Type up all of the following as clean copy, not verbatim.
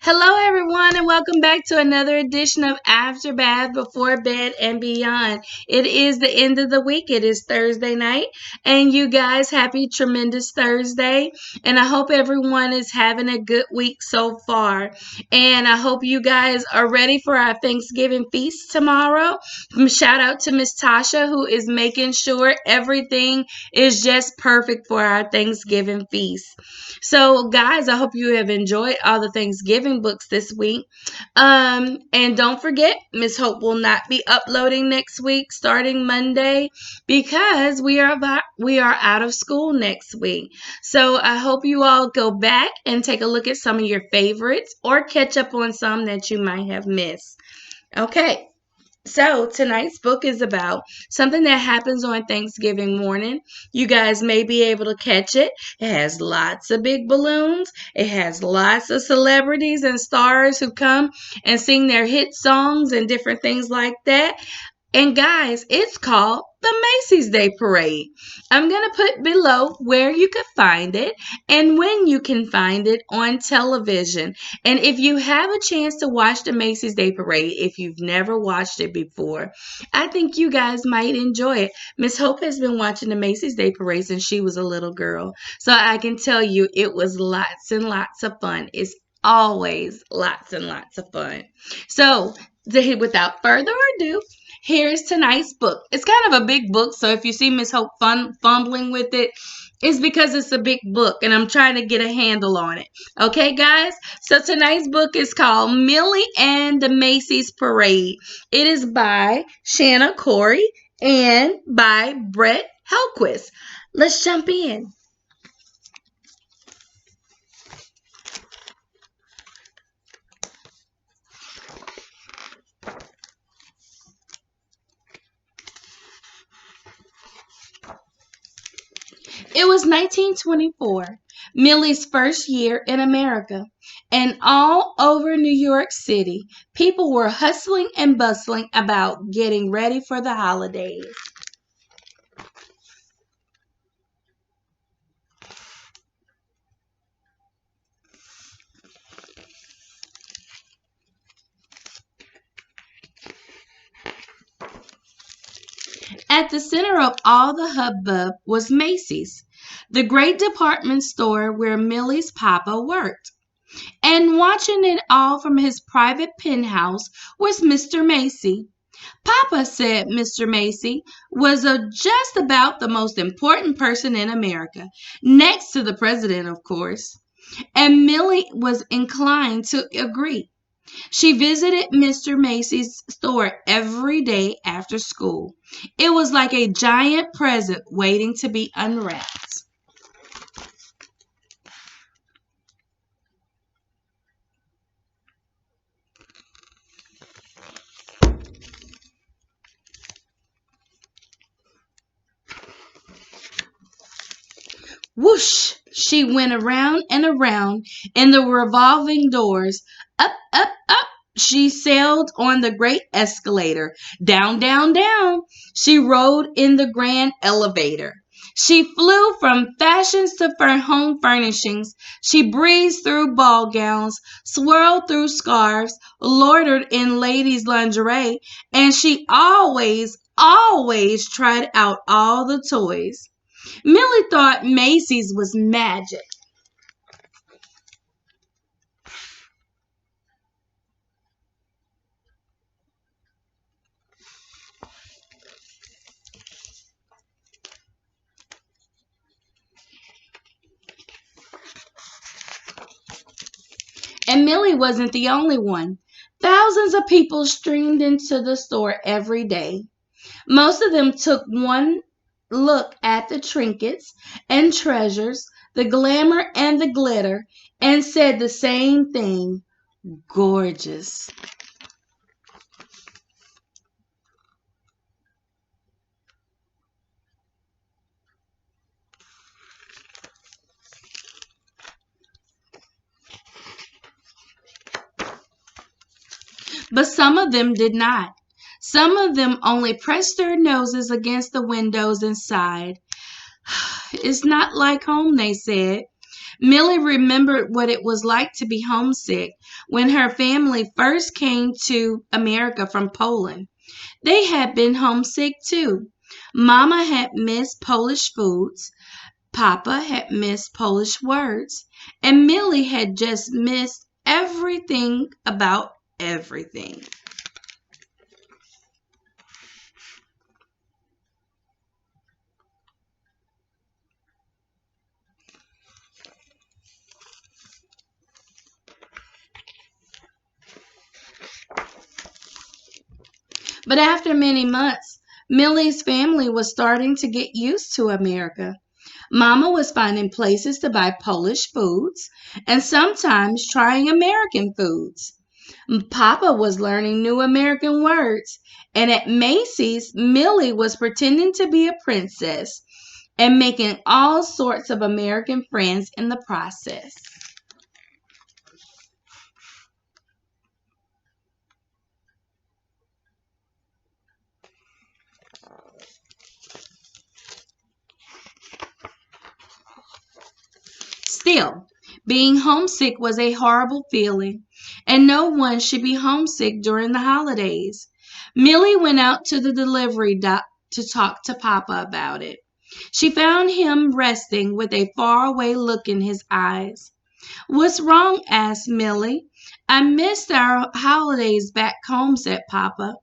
Hello, everyone, and welcome back to another edition of After Bath, Before Bed, and Beyond. It is the end of the week. It is Thursday night, and you guys, happy tremendous Thursday. And I hope everyone is having a good week so far. And I hope you guys are ready for our Thanksgiving feast tomorrow. Shout out to Miss Tasha, who is making sure everything is just perfect for our Thanksgiving feast. So, guys, I hope you have enjoyed all the Thanksgiving books this week. And don't forget, Miss Hope will not be uploading next week, starting Monday, because we are out of school next week. So I hope you all go back and take a look at some of your favorites, or catch up on some that you might have missed. Okay. So, tonight's book is about something that happens on Thanksgiving morning. You guys may be able to catch it. It has lots of big balloons. It has lots of celebrities and stars who come and sing their hit songs and different things like that. And guys, it's called the Macy's Day Parade. I'm going to put below where you could find it and when you can find it on television. And if you have a chance to watch the Macy's Day Parade, if you've never watched it before, I think you guys might enjoy it. Miss Hope has been watching the Macy's Day Parade since she was a little girl. So I can tell you it was lots and lots of fun. It's always lots and lots of fun. So, without further ado, here's tonight's book. It's kind of a big book, so if you see Miss Hope fumbling with it, it's because it's a big book and I'm trying to get a handle on it. Okay, guys? So tonight's book is called Millie and the Macy's Parade. It is by Shanna Corey and by Brett Helquist. Let's jump in. It was 1924, Millie's first year in America, and all over New York City, people were hustling and bustling about getting ready for the holidays. At the center of all the hubbub was Macy's, the great department store where Millie's papa worked. And watching it all from his private penthouse was Mr. Macy. Papa said Mr. Macy was just about the most important person in America, next to the president, of course. And Millie was inclined to agree. She visited Mr. Macy's store every day after school. It was like a giant present waiting to be unwrapped. Whoosh! She went around and around in the revolving doors. Up, up, up! She sailed on the great escalator. Down, down, down! She rode in the grand elevator. She flew from fashions to home furnishings. She breezed through ball gowns, swirled through scarves, loitered in ladies' lingerie, and she always tried out all the toys. Millie thought Macy's was magic. And Millie wasn't the only one. Thousands of people streamed into the store every day. Most of them took one look at the trinkets and treasures, the glamour and the glitter, and said the same thing: gorgeous. But some of them did not. Some of them only pressed their noses against the windows and sighed. It's not like home, they said. Millie remembered what it was like to be homesick when her family first came to America from Poland. They had been homesick too. Mama had missed Polish foods, Papa had missed Polish words, and Millie had just missed everything about everything. But after many months, Millie's family was starting to get used to America. Mama was finding places to buy Polish foods and sometimes trying American foods. Papa was learning new American words, and at Macy's, Millie was pretending to be a princess and making all sorts of American friends in the process. Still, being homesick was a horrible feeling, and no one should be homesick during the holidays. Millie went out to the delivery dock to talk to Papa about it. She found him resting with a faraway look in his eyes. "What's wrong?" asked Millie. "I missed our holidays back home," said Papa.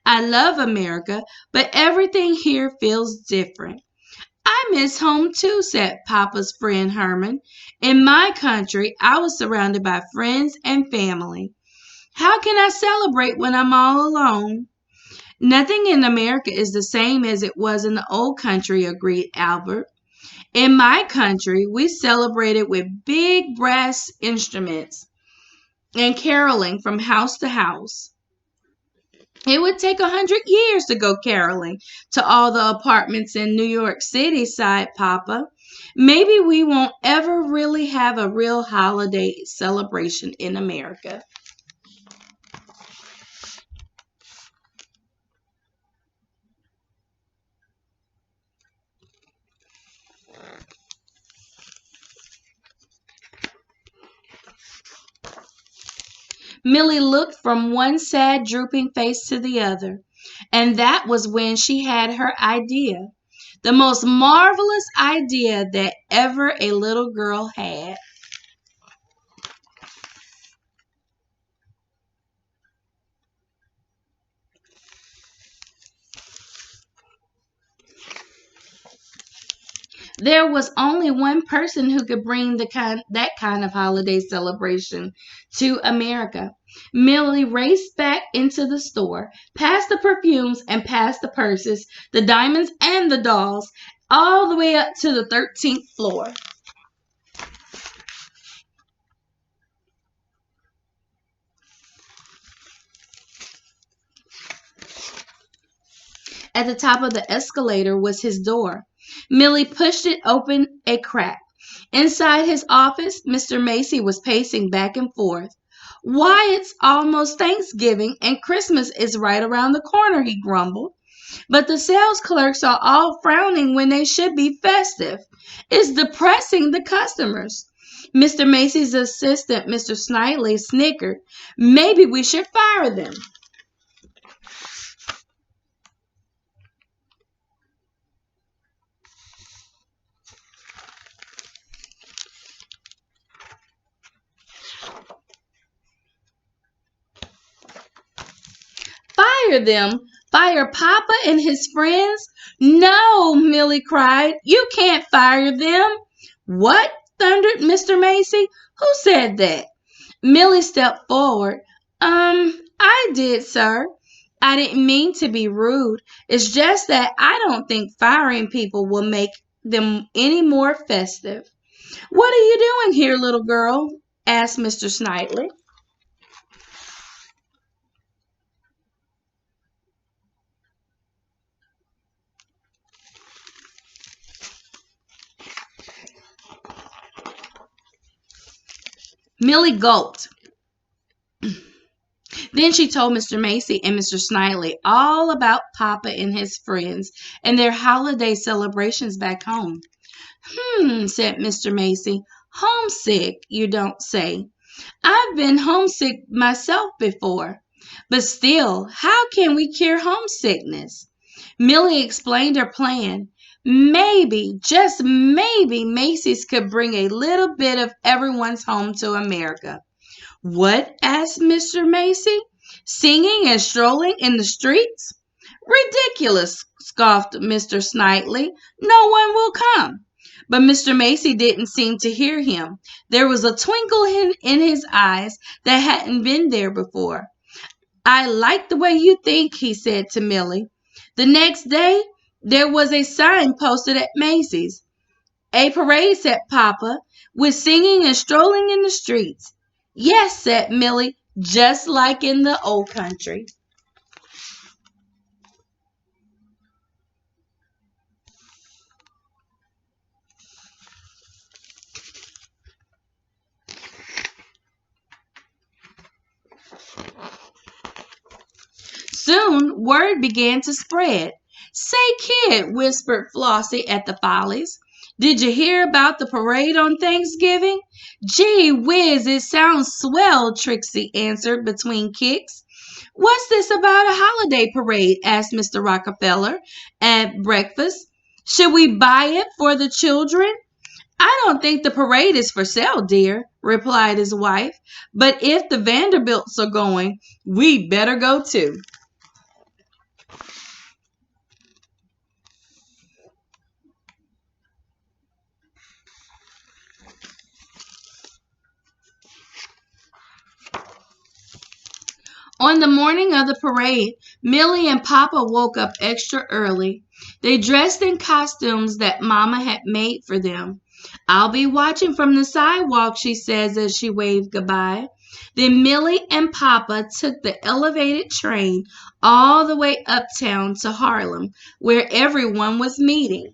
"I love America, but everything here feels different." "I miss home too," said Papa's friend Herman. "In my country, I was surrounded by friends and family. How can I celebrate when I'm all alone?" "Nothing in America is the same as it was in the old country," agreed Albert. "In my country, we celebrated with big brass instruments and caroling from house to house. It would take 100 years to go caroling to all the apartments in New York City," sighed Papa. "Maybe we won't ever really have a real holiday celebration in America." Millie looked from one sad, drooping face to the other, and that was when she had her idea. The most marvelous idea that ever a little girl had. There was only one person who could bring that kind of holiday celebration to America. Millie raced back into the store, past the perfumes and past the purses, the diamonds and the dolls, all the way up to the 13th floor. At the top of the escalator was his door. Millie pushed it open a crack. Inside his office, Mr. Macy was pacing back and forth. "Why, it's almost Thanksgiving and Christmas is right around the corner," he grumbled. "But the sales clerks are all frowning when they should be festive. It's depressing the customers." Mr. Macy's assistant, Mr. Snigley, snickered. "Maybe we should fire them." "Fire them? Fire Papa and his friends? No," Millie cried. "You can't fire them." "What?" thundered Mr. Macy. "Who said that?" Millie stepped forward. I did, sir. I didn't mean to be rude. It's just that I don't think firing people will make them any more festive." "What are you doing here, little girl?" asked Mr. Snigley. Millie gulped. Then she told Mr. Macy and Mr. Snigley all about Papa and his friends and their holiday celebrations back home. "Said Mr. Macy. Homesick, you don't say. I've been homesick myself before. But still, how can we cure homesickness? Millie explained her plan. Maybe, just maybe, Macy's could bring a little bit of everyone's home to America. What? Asked Mr. Macy. Singing and strolling in the streets? Ridiculous, scoffed Mr. Snightley. No one will come. But Mr. Macy didn't seem to hear him. There was a twinkle in his eyes that hadn't been there before. I like the way you think, he said to Millie. The next day, there was a sign posted at Macy's. A parade, said Papa, with singing and strolling in the streets. Yes, said Millie, just like in the old country. Soon word began to spread. Say, kid, whispered Flossie at the Follies, did you hear about the parade on Thanksgiving? Gee whiz, it sounds swell, Trixie answered between kicks. What's this about a holiday parade? Asked Mr. Rockefeller at breakfast. Should we buy it for the children? I don't think the parade is for sale, dear, replied his wife. But if the Vanderbilts are going, we better go too. On the morning of the parade, Millie and Papa woke up extra early. They dressed in costumes that Mama had made for them. I'll be watching from the sidewalk, she says as she waved goodbye. Then Millie and Papa took the elevated train all the way uptown to Harlem, where everyone was meeting.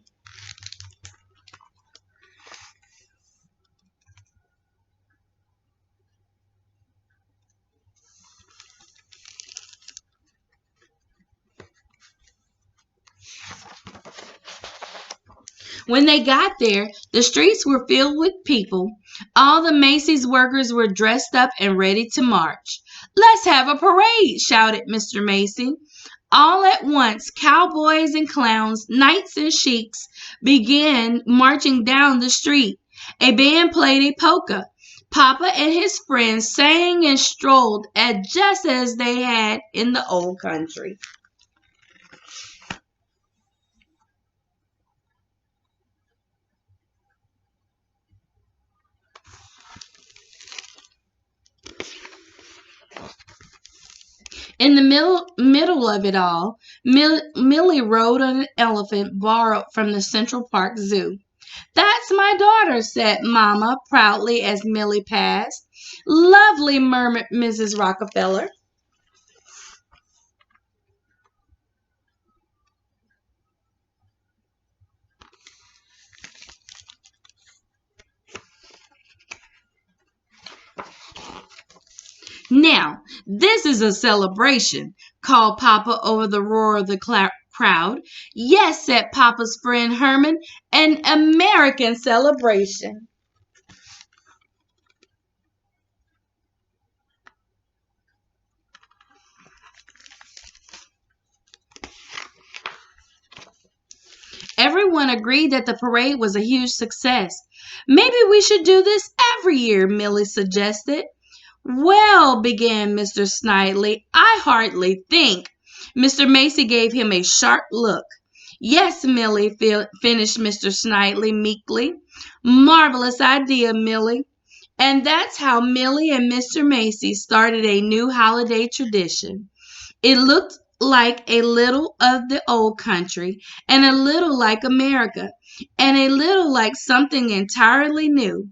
When they got there, the streets were filled with people. All the Macy's workers were dressed up and ready to march. Let's have a parade, shouted Mr. Macy. All at once, cowboys and clowns, knights and sheiks began marching down the street. A band played a polka. Papa and his friends sang and strolled just as they had in the old country. In the middle of it all, Millie rode on an elephant borrowed from the Central Park Zoo. That's my daughter, said Mama proudly as Millie passed. Lovely, murmured Mrs. Rockefeller. Now, this is a celebration, called Papa over the roar of the crowd. Yes, said Papa's friend Herman, an American celebration. Everyone agreed that the parade was a huge success. Maybe we should do this every year, Millie suggested. Well, began Mr. Snidely, I hardly think. Mr. Macy gave him a sharp look. Yes, Millie, finished Mr. Snidely meekly. Marvelous idea, Millie. And that's how Millie and Mr. Macy started a new holiday tradition. It looked like a little of the old country, and a little like America, and a little like something entirely new.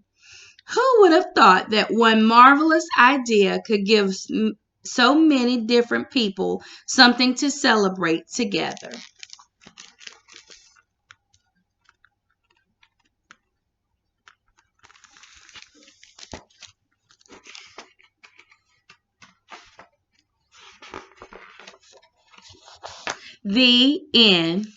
Who would have thought that one marvelous idea could give so many different people something to celebrate together? The end.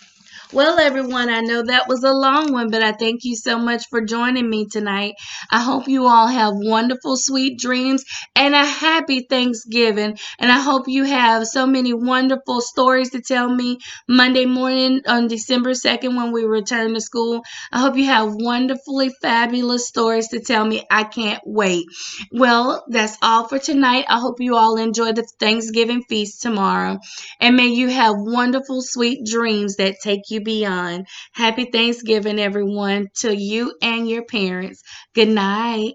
Well, everyone, I know that was a long one, but I thank you so much for joining me tonight. I hope you all have wonderful, sweet dreams and a happy Thanksgiving. And I hope you have so many wonderful stories to tell me Monday morning on December 2nd when we return to school. I hope you have wonderfully fabulous stories to tell me. I can't wait. Well, that's all for tonight. I hope you all enjoy the Thanksgiving feast tomorrow. And may you have wonderful, sweet dreams that take you beyond. Happy Thanksgiving, everyone, to you and your parents. Good night.